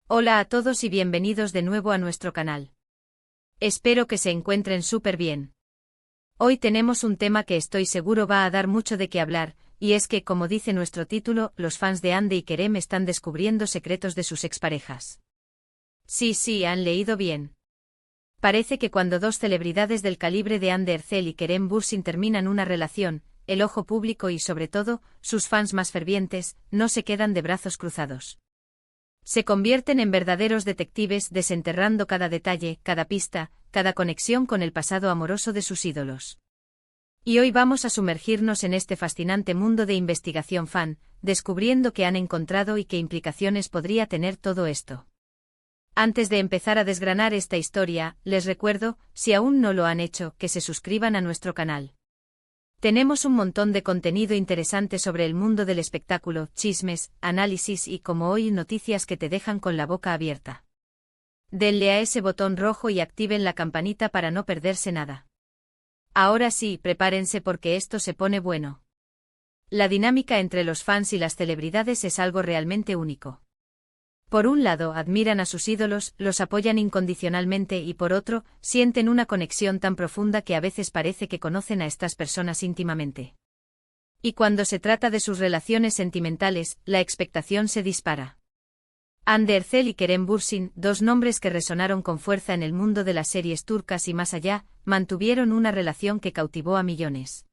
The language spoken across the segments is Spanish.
Hola a todos y bienvenidos de nuevo a nuestro canal. Espero que se encuentren súper bien. Hoy tenemos un tema que estoy seguro va a dar mucho de qué hablar, y es que, como dice nuestro título, los fans de Hande y Kerem están descubriendo secretos de sus exparejas. Sí, han leído bien. Parece que cuando dos celebridades del calibre de Hande Erçel y Kerem Bürsin terminan una relación, el ojo público y sobre todo, sus fans más fervientes, no se quedan de brazos cruzados. Se convierten en verdaderos detectives desenterrando cada detalle, cada pista, cada conexión con el pasado amoroso de sus ídolos. Y hoy vamos a sumergirnos en este fascinante mundo de investigación fan, descubriendo qué han encontrado y qué implicaciones podría tener todo esto. Antes de empezar a desgranar esta historia, les recuerdo, si aún no lo han hecho, que se suscriban a nuestro canal. Tenemos un montón de contenido interesante sobre el mundo del espectáculo, chismes, análisis y, como hoy, noticias que te dejan con la boca abierta. Denle a ese botón rojo y activen la campanita para no perderse nada. Ahora sí, prepárense porque esto se pone bueno. La dinámica entre los fans y las celebridades es algo realmente único. Por un lado, admiran a sus ídolos, los apoyan incondicionalmente y por otro, sienten una conexión tan profunda que a veces parece que conocen a estas personas íntimamente. Y cuando se trata de sus relaciones sentimentales, la expectación se dispara. Hande Erçel y Kerem Bürsin, dos nombres que resonaron con fuerza en el mundo de las series turcas y más allá, mantuvieron una relación que cautivó a millones.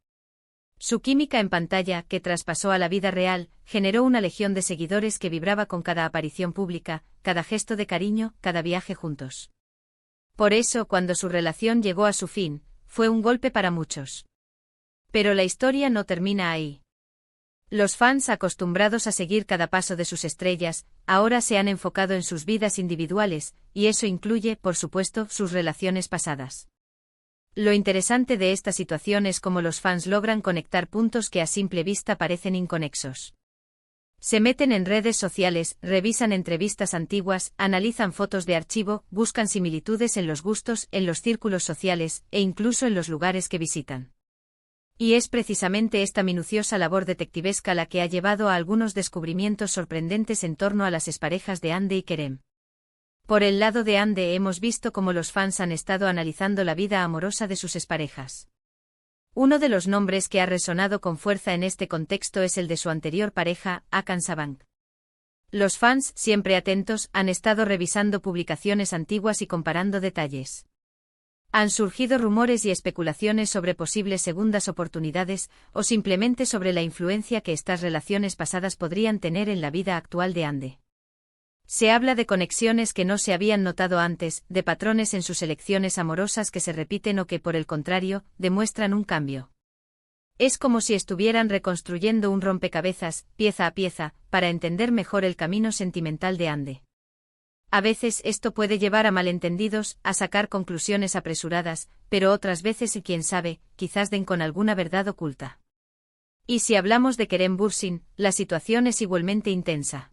Su química en pantalla, que traspasó a la vida real, generó una legión de seguidores que vibraba con cada aparición pública, cada gesto de cariño, cada viaje juntos. Por eso, cuando su relación llegó a su fin, fue un golpe para muchos. Pero la historia no termina ahí. Los fans, acostumbrados a seguir cada paso de sus estrellas, ahora se han enfocado en sus vidas individuales, y eso incluye, por supuesto, sus relaciones pasadas. Lo interesante de esta situación es cómo los fans logran conectar puntos que a simple vista parecen inconexos. Se meten en redes sociales, revisan entrevistas antiguas, analizan fotos de archivo, buscan similitudes en los gustos, en los círculos sociales, e incluso en los lugares que visitan. Y es precisamente esta minuciosa labor detectivesca la que ha llevado a algunos descubrimientos sorprendentes en torno a las exparejas de Hande y Kerem. Por el lado de Hande hemos visto cómo los fans han estado analizando la vida amorosa de sus exparejas. Uno de los nombres que ha resonado con fuerza en este contexto es el de su anterior pareja, Hakan Sabancı. Los fans, siempre atentos, han estado revisando publicaciones antiguas y comparando detalles. Han surgido rumores y especulaciones sobre posibles segundas oportunidades, o simplemente sobre la influencia que estas relaciones pasadas podrían tener en la vida actual de Hande. Se habla de conexiones que no se habían notado antes, de patrones en sus elecciones amorosas que se repiten o que, por el contrario, demuestran un cambio. Es como si estuvieran reconstruyendo un rompecabezas, pieza a pieza, para entender mejor el camino sentimental de Hande. A veces esto puede llevar a malentendidos, a sacar conclusiones apresuradas, pero otras veces, y quién sabe, quizás den con alguna verdad oculta. Y si hablamos de Kerem Bürsin, la situación es igualmente intensa.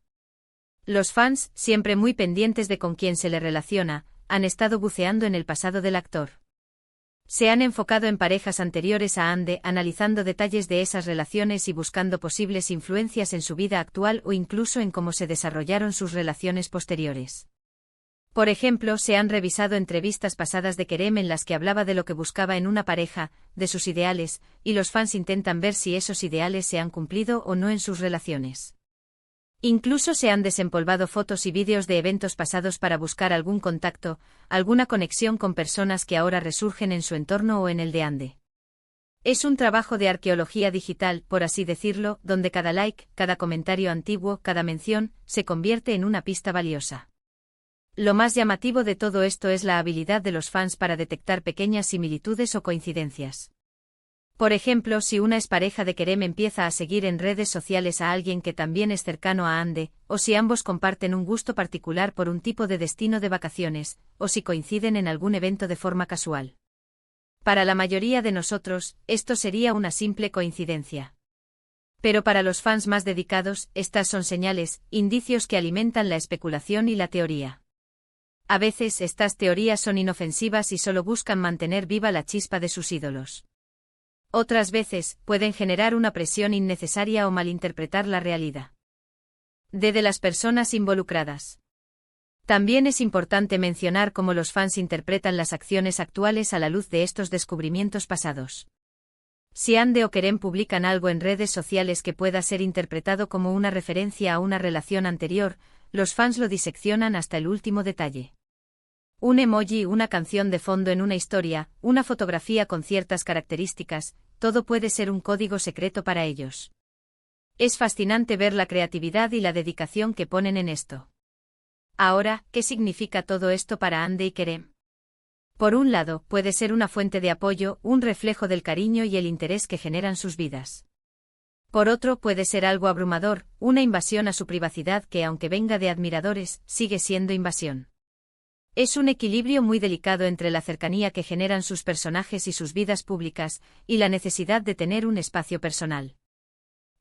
Los fans, siempre muy pendientes de con quién se le relaciona, han estado buceando en el pasado del actor. Se han enfocado en parejas anteriores a Hande, analizando detalles de esas relaciones y buscando posibles influencias en su vida actual o incluso en cómo se desarrollaron sus relaciones posteriores. Por ejemplo, se han revisado entrevistas pasadas de Kerem en las que hablaba de lo que buscaba en una pareja, de sus ideales, y los fans intentan ver si esos ideales se han cumplido o no en sus relaciones. Incluso se han desempolvado fotos y vídeos de eventos pasados para buscar algún contacto, alguna conexión con personas que ahora resurgen en su entorno o en el de Hande. Es un trabajo de arqueología digital, por así decirlo, donde cada like, cada comentario antiguo, cada mención, se convierte en una pista valiosa. Lo más llamativo de todo esto es la habilidad de los fans para detectar pequeñas similitudes o coincidencias. Por ejemplo, si una expareja de Kerem empieza a seguir en redes sociales a alguien que también es cercano a Hande, o si ambos comparten un gusto particular por un tipo de destino de vacaciones, o si coinciden en algún evento de forma casual. Para la mayoría de nosotros, esto sería una simple coincidencia. Pero para los fans más dedicados, estas son señales, indicios que alimentan la especulación y la teoría. A veces estas teorías son inofensivas y solo buscan mantener viva la chispa de sus ídolos. Otras veces, pueden generar una presión innecesaria o malinterpretar la realidad. De las personas involucradas. También es importante mencionar cómo los fans interpretan las acciones actuales a la luz de estos descubrimientos pasados. Si Ande o Kerem publican algo en redes sociales que pueda ser interpretado como una referencia a una relación anterior, los fans lo diseccionan hasta el último detalle. Un emoji, una canción de fondo en una historia, una fotografía con ciertas características, todo puede ser un código secreto para ellos. Es fascinante ver la creatividad y la dedicación que ponen en esto. Ahora, ¿qué significa todo esto para Ande y Kerem? Por un lado, puede ser una fuente de apoyo, un reflejo del cariño y el interés que generan sus vidas. Por otro, puede ser algo abrumador, una invasión a su privacidad que, aunque venga de admiradores, sigue siendo invasión. Es un equilibrio muy delicado entre la cercanía que generan sus personajes y sus vidas públicas, y la necesidad de tener un espacio personal.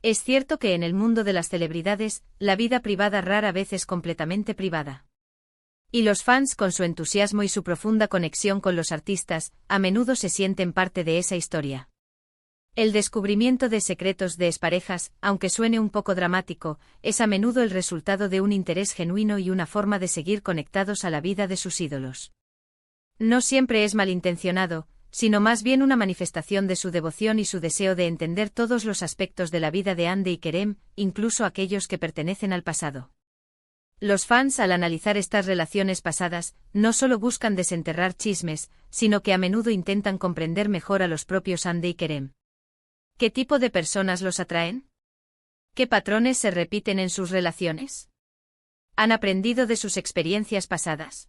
Es cierto que en el mundo de las celebridades, la vida privada rara vez es completamente privada. Y los fans, con su entusiasmo y su profunda conexión con los artistas, a menudo se sienten parte de esa historia. El descubrimiento de secretos de exparejas, aunque suene un poco dramático, es a menudo el resultado de un interés genuino y una forma de seguir conectados a la vida de sus ídolos. No siempre es malintencionado, sino más bien una manifestación de su devoción y su deseo de entender todos los aspectos de la vida de Ande y Kerem, incluso aquellos que pertenecen al pasado. Los fans, al analizar estas relaciones pasadas, no solo buscan desenterrar chismes, sino que a menudo intentan comprender mejor a los propios Ande y Kerem. ¿Qué tipo de personas los atraen? ¿Qué patrones se repiten en sus relaciones? ¿Han aprendido de sus experiencias pasadas?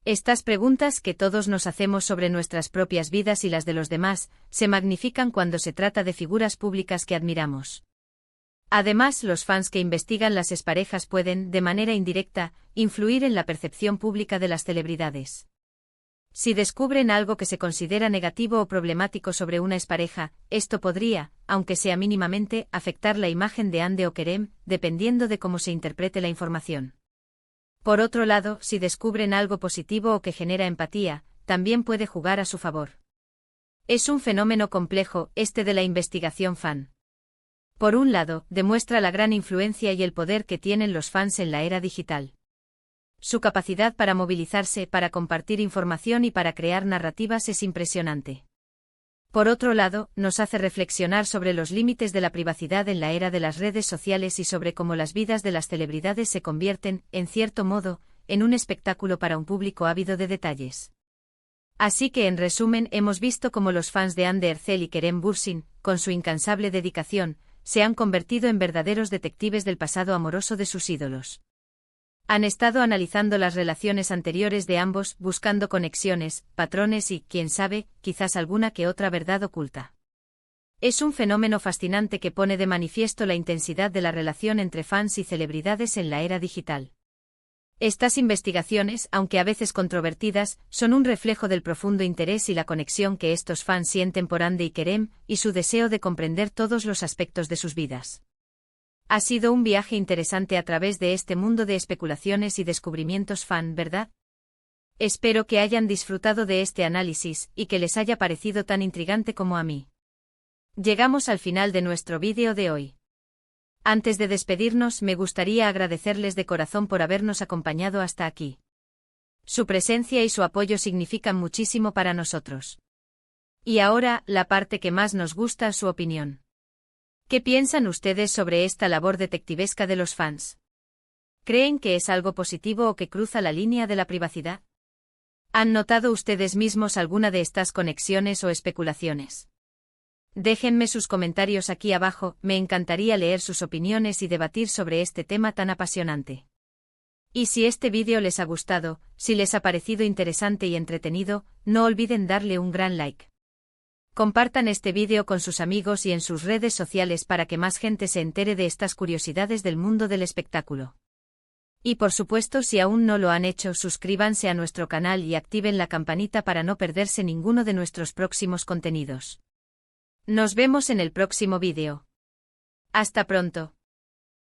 Estas preguntas que todos nos hacemos sobre nuestras propias vidas y las de los demás, se magnifican cuando se trata de figuras públicas que admiramos. Además, los fans que investigan las exparejas pueden, de manera indirecta, influir en la percepción pública de las celebridades. Si descubren algo que se considera negativo o problemático sobre una expareja, esto podría, aunque sea mínimamente, afectar la imagen de Ande o Kerem, dependiendo de cómo se interprete la información. Por otro lado, si descubren algo positivo o que genera empatía, también puede jugar a su favor. Es un fenómeno complejo, este de la investigación fan. Por un lado, demuestra la gran influencia y el poder que tienen los fans en la era digital. Su capacidad para movilizarse, para compartir información y para crear narrativas es impresionante. Por otro lado, nos hace reflexionar sobre los límites de la privacidad en la era de las redes sociales y sobre cómo las vidas de las celebridades se convierten, en cierto modo, en un espectáculo para un público ávido de detalles. Así que, en resumen, hemos visto cómo los fans de Ande Erçel y Kerem Bürsin, con su incansable dedicación, se han convertido en verdaderos detectives del pasado amoroso de sus ídolos. Han estado analizando las relaciones anteriores de ambos, buscando conexiones, patrones y, quién sabe, quizás alguna que otra verdad oculta. Es un fenómeno fascinante que pone de manifiesto la intensidad de la relación entre fans y celebridades en la era digital. Estas investigaciones, aunque a veces controvertidas, son un reflejo del profundo interés y la conexión que estos fans sienten por Ande y Kerem, y su deseo de comprender todos los aspectos de sus vidas. Ha sido un viaje interesante a través de este mundo de especulaciones y descubrimientos fan, ¿verdad? Espero que hayan disfrutado de este análisis, y que les haya parecido tan intrigante como a mí. Llegamos al final de nuestro vídeo de hoy. Antes de despedirnos, me gustaría agradecerles de corazón por habernos acompañado hasta aquí. Su presencia y su apoyo significan muchísimo para nosotros. Y ahora, la parte que más nos gusta, su opinión. ¿Qué piensan ustedes sobre esta labor detectivesca de los fans? ¿Creen que es algo positivo o que cruza la línea de la privacidad? ¿Han notado ustedes mismos alguna de estas conexiones o especulaciones? Déjenme sus comentarios aquí abajo, me encantaría leer sus opiniones y debatir sobre este tema tan apasionante. Y si este vídeo les ha gustado, si les ha parecido interesante y entretenido, no olviden darle un gran like. Compartan este vídeo con sus amigos y en sus redes sociales para que más gente se entere de estas curiosidades del mundo del espectáculo. Y por supuesto, si aún no lo han hecho, suscríbanse a nuestro canal y activen la campanita para no perderse ninguno de nuestros próximos contenidos. Nos vemos en el próximo vídeo. Hasta pronto.